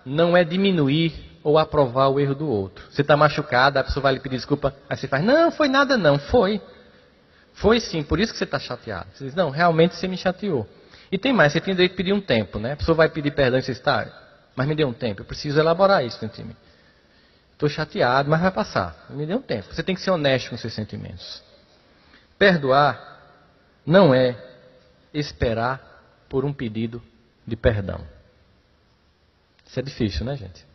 não é diminuir ou aprovar o erro do outro. Você está machucado, a pessoa vai lhe pedir desculpa, aí você faz, não, foi nada não, foi. Foi sim, por isso que você está chateado. Você diz, não, realmente você me chateou. E tem mais, você tem direito de pedir um tempo, né? A pessoa vai pedir perdão e você está, mas me dê um tempo, eu preciso elaborar isso dentro de mim. Estou chateado, mas vai passar. Me dê um tempo. Você tem que ser honesto com seus sentimentos. Perdoar não é esperar por um pedido de perdão. Isso é difícil, né, gente?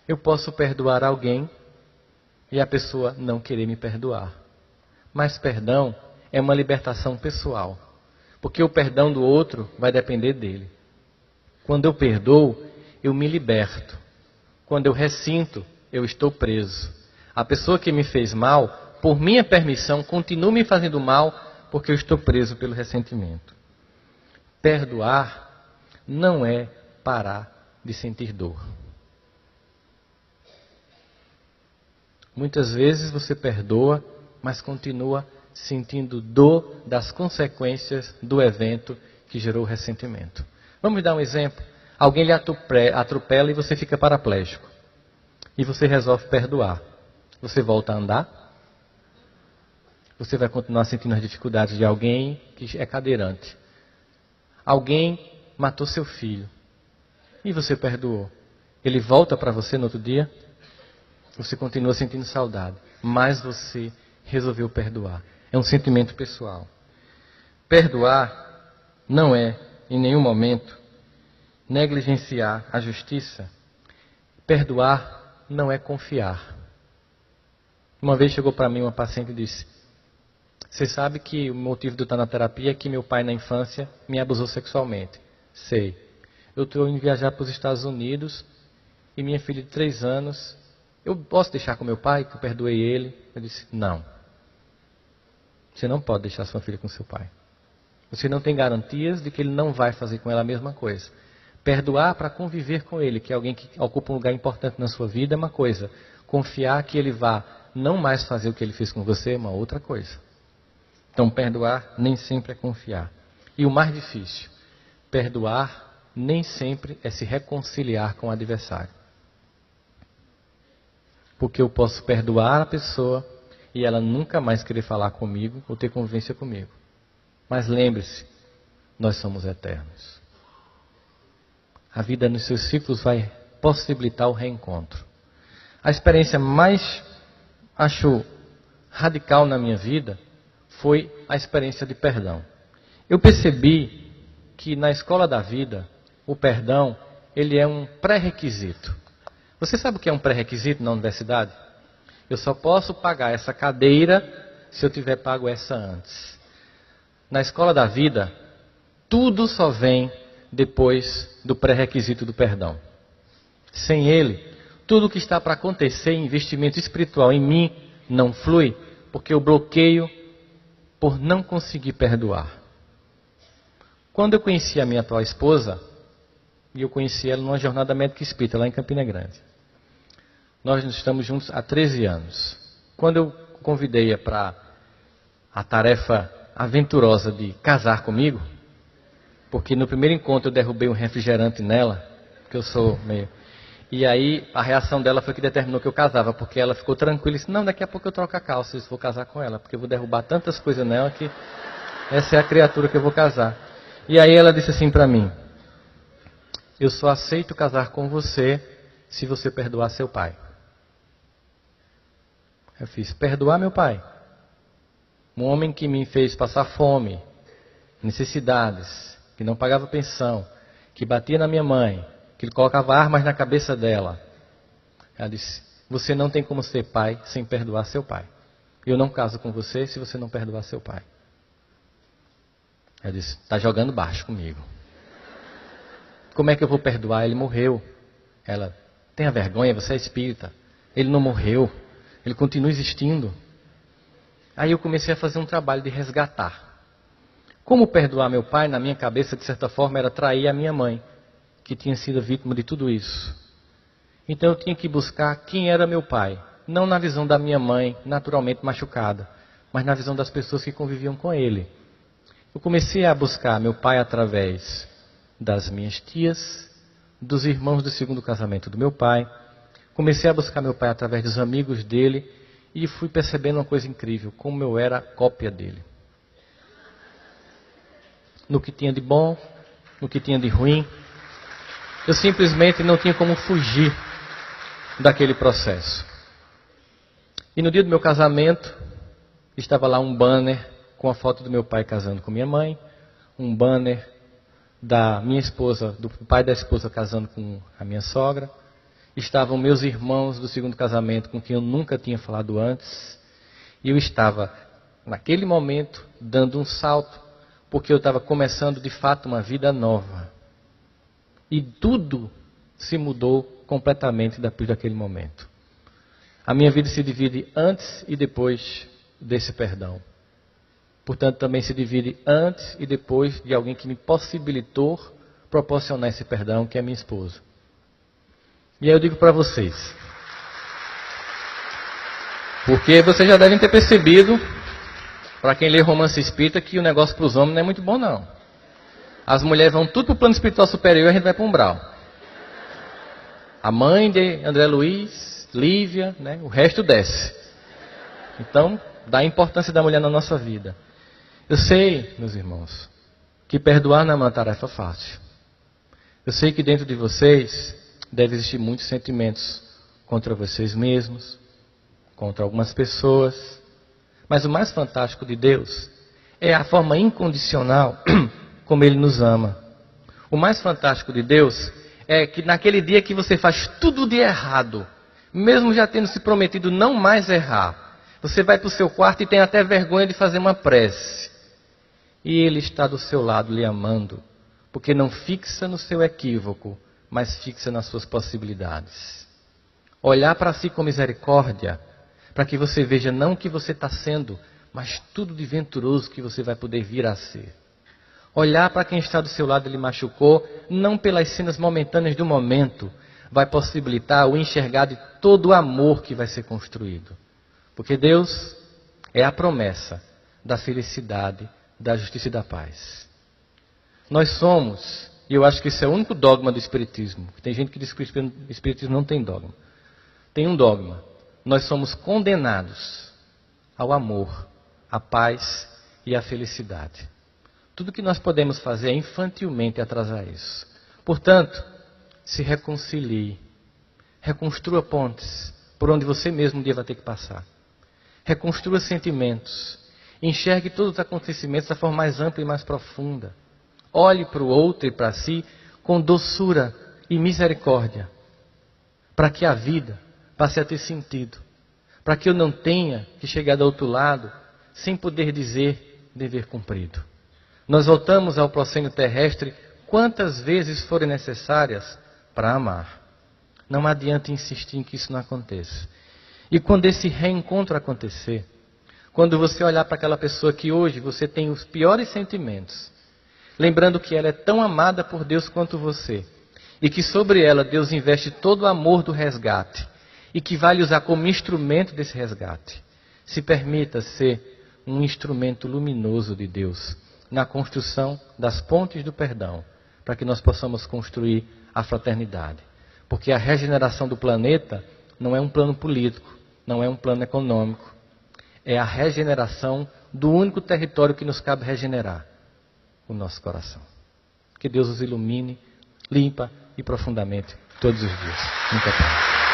Eu posso perdoar alguém e a pessoa não querer me perdoar. Mas perdão é uma libertação pessoal. Porque o perdão do outro vai depender dele. Quando eu perdoo, eu me liberto. Quando eu ressinto, eu estou preso. A pessoa que me fez mal, por minha permissão, continua me fazendo mal porque eu estou preso pelo ressentimento. Perdoar não é parar de sentir dor. Muitas vezes você perdoa, mas continua sentindo dor das consequências do evento que gerou o ressentimento. Vamos dar um exemplo. Alguém lhe atropela e você fica paraplégico. E você resolve perdoar. Você volta a andar? Você vai continuar sentindo as dificuldades de alguém que é cadeirante. Alguém matou seu filho. E você perdoou. Ele volta para você no outro dia? Você continua sentindo saudade. Mas você resolveu perdoar. É um sentimento pessoal. Perdoar não é, em nenhum momento, negligenciar a justiça. Perdoar não é confiar. Uma vez chegou para mim uma paciente e disse, você sabe que o motivo de eu estar na terapia é que meu pai na infância me abusou sexualmente. Sei. Eu estou indo viajar para os Estados Unidos e minha filha de 3 anos, eu posso deixar com meu pai, que eu perdoei ele? Eu disse, não. Você não pode deixar sua filha com seu pai. Você não tem garantias de que ele não vai fazer com ela a mesma coisa. Perdoar para conviver com ele, que é alguém que ocupa um lugar importante na sua vida, é uma coisa. Confiar que ele vá não mais fazer o que ele fez com você é uma outra coisa. Então, perdoar nem sempre é confiar. E o mais difícil, perdoar nem sempre é se reconciliar com o adversário. Porque eu posso perdoar a pessoa e ela nunca mais querer falar comigo ou ter convivência comigo. Mas lembre-se, nós somos eternos. A vida nos seus ciclos vai possibilitar o reencontro. A experiência mais, acho, radical na minha vida foi a experiência de perdão. Eu percebi que na escola da vida, o perdão, ele é um pré-requisito. Você sabe o que é um pré-requisito na universidade? Eu só posso pagar essa cadeira se eu tiver pago essa antes. Na escola da vida, tudo só vem depois do pré-requisito do perdão. Sem ele, tudo o que está para acontecer em investimento espiritual em mim não flui, porque eu bloqueio por não conseguir perdoar. Quando eu conheci a minha atual esposa, e eu conheci ela numa jornada médica espírita lá em Campina Grande. Nós estamos juntos há 13 anos. Quando eu convidei-a para a tarefa aventurosa de casar comigo, porque no primeiro encontro eu derrubei um refrigerante nela, porque eu sou meio... E aí a reação dela foi que determinou que eu casava, porque ela ficou tranquila e disse, não, daqui a pouco eu troco a calça, eu vou casar com ela, porque eu vou derrubar tantas coisas nela que essa é a criatura que eu vou casar. E aí ela disse assim para mim, eu só aceito casar com você se você perdoar seu pai. Eu fiz, perdoar meu pai? Um homem que me fez passar fome, necessidades, que não pagava pensão, que batia na minha mãe, que colocava armas na cabeça dela. Ela disse, você não tem como ser pai sem perdoar seu pai. Eu não caso com você se você não perdoar seu pai. Ela disse, está jogando baixo comigo. Como é que eu vou perdoar? Ele morreu. Ela, tenha vergonha, você é espírita. Ele não morreu. Ele continua existindo. Aí eu comecei a fazer um trabalho de resgatar. Como perdoar meu pai, na minha cabeça, de certa forma, era trair a minha mãe, que tinha sido vítima de tudo isso. Então eu tinha que buscar quem era meu pai. Não na visão da minha mãe, naturalmente machucada, mas na visão das pessoas que conviviam com ele. Eu comecei a buscar meu pai através das minhas tias, dos irmãos do segundo casamento do meu pai. Comecei a buscar meu pai através dos amigos dele e fui percebendo uma coisa incrível, como eu era cópia dele. No que tinha de bom, no que tinha de ruim, eu simplesmente não tinha como fugir daquele processo. E no dia do meu casamento, estava lá um banner com a foto do meu pai casando com minha mãe, um banner da minha esposa, do pai da esposa casando com a minha sogra. Estavam meus irmãos do segundo casamento com quem eu nunca tinha falado antes. E eu estava, naquele momento, dando um salto, porque eu estava começando de fato uma vida nova. E tudo se mudou completamente depois daquele momento. A minha vida se divide antes e depois desse perdão. Portanto, também se divide antes e depois de alguém que me possibilitou proporcionar esse perdão, que é minha esposa. E aí eu digo para vocês, porque vocês já devem ter percebido, para quem lê romance espírita, que o negócio para os homens não é muito bom não. As mulheres vão tudo para o plano espiritual superior e a gente vai para o umbral. A mãe de André Luiz, Lívia, né, o resto desce. Então, dá a importância da mulher na nossa vida. Eu sei, meus irmãos, que perdoar não é uma tarefa fácil. Eu sei que dentro de vocês deve existir muitos sentimentos contra vocês mesmos, contra algumas pessoas. Mas o mais fantástico de Deus é a forma incondicional como Ele nos ama. O mais fantástico de Deus é que naquele dia que você faz tudo de errado, mesmo já tendo se prometido não mais errar, você vai para o seu quarto e tem até vergonha de fazer uma prece. E Ele está do seu lado lhe amando, porque não fixa no seu equívoco, mas fixa nas suas possibilidades. Olhar para si com misericórdia, para que você veja não o que você está sendo, mas tudo de venturoso que você vai poder vir a ser. Olhar para quem está do seu lado e lhe machucou, não pelas cenas momentâneas do momento, vai possibilitar o enxergar de todo o amor que vai ser construído. Porque Deus é a promessa da felicidade, da justiça e da paz. Nós somos, e eu acho que esse é o único dogma do Espiritismo. Tem gente que diz que o Espiritismo não tem dogma. Tem um dogma. Nós somos condenados ao amor, à paz e à felicidade. Tudo que nós podemos fazer é infantilmente atrasar isso. Portanto, se reconcilie. Reconstrua pontes por onde você mesmo um dia vai ter que passar. Reconstrua sentimentos. Enxergue todos os acontecimentos da forma mais ampla e mais profunda. Olhe para o outro e para si com doçura e misericórdia. Para que a vida passe a ter sentido. Para que eu não tenha que chegar do outro lado sem poder dizer dever cumprido. Nós voltamos ao proscênio terrestre quantas vezes forem necessárias para amar. Não adianta insistir em que isso não aconteça. E quando esse reencontro acontecer, quando você olhar para aquela pessoa que hoje você tem os piores sentimentos, lembrando que ela é tão amada por Deus quanto você, e que sobre ela Deus investe todo o amor do resgate, e que vai lhe usar como instrumento desse resgate, se permita ser um instrumento luminoso de Deus na construção das pontes do perdão, para que nós possamos construir a fraternidade. Porque a regeneração do planeta não é um plano político, não é um plano econômico, é a regeneração do único território que nos cabe regenerar, o nosso coração. Que Deus os ilumine, limpa e profundamente todos os dias. Muita paz.